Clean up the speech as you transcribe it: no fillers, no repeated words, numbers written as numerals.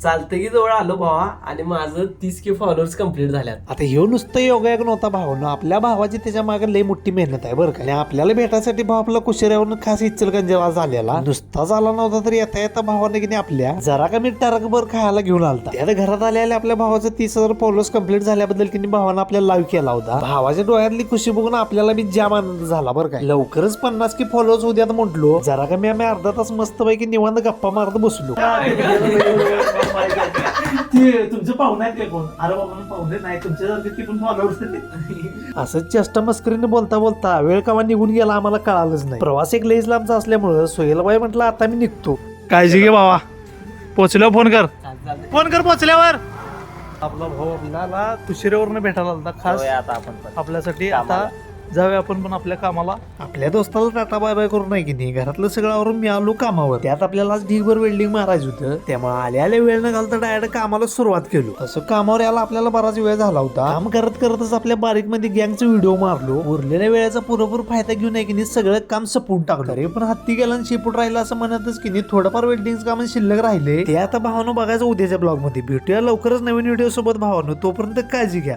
चालतं की जवळ आलो भावा आणि माझं 30K फॉलोअर्स कम्प्लीट झाल्यात. आता ह्यो नुसतं योगायोग नव्हता भावना, आपल्या भावाची त्याच्या मागे लई मोठी मेहनत आहे बरं का. आणि आपल्याला भेटायसाठी भाव आपला कुशेऱ्यावरून खास इचलकरंजीला झालेला नुसताच आला नव्हता, तर येता येता भावाने की नाही आपल्या जरा कमी टरकभर खायला घेऊन आलता. त्यात घरात आलेल्या आपल्या भावाचं 30,000 फॉलोअर्स कम्प्लीट झाल्याबद्दल की भावानं आपल्याला लाईव्ह केला होता. भावाच्या डोळ्यातली खुशी बघून आपल्याला बी जाम आनंद झाला बरं का. लवकरच 50K फॉलोअर्स उद्यात म्हटलो, जरा कमी आम्ही अर्धा तास मस्तपैकी निवांत गप्पा मारत बसलो. तुमचे पाहुणे आहेत का कोण? अरे बाबा पाहुणे नाही तुमच्यासारखे ती पण फॉलोअर्स. असंच चेष्टा मस्करीने बोलता बोलता वेळ केव्हा निघून गेला आम्हाला कळालंच नाही. प्रवास एक लईच लांबचा असल्यामुळं सोहेलबाई म्हटलं आता मी निघतो. काळजी घे बाबा, पोचल्यावर फोन कर. फोन कर पोचल्यावर. आपला भाऊ आपल्याला कुशिरेवरनं भेटायला आलता खास आता आपण पण आपल्यासाठी. आता जाऊया आपण पण आपल्या कामाला. आपल्या दोस्ताला टाटा बाय बाय करून नाही की नाही, घरातलं सगळं आवरून मी आलो कामावर. त्यात आपल्याला आज ढीगभर वेल्डिंग मारायचं होतं, त्यामुळे आल्या वेळ न घालता डायरेक्ट कामाला सुरुवात केलो. तसं कामावर यायला आपल्याला बराच वेळ झाला होता. काम करत करतच आपल्या बारीक मध्ये गँगचा व्हिडिओ मारलो. उरलेल्या वेळेचा पुरेपूर फायदा घेऊन आहे की नाही सगळं काम सपून टाकलं. तरी पण हत्ती गेला आणि शेपूट राहिला असं म्हणतच की नाही थोडंफार वेल्डिंग काम शिल्लक राहिले. ते आता भावानं बघायचं उद्याच्या ब्लॉग मध्ये. भेटूया लवकरच नवीन व्हिडिओ सोबत भावानं. तोपर्यंत काळजी घ्या.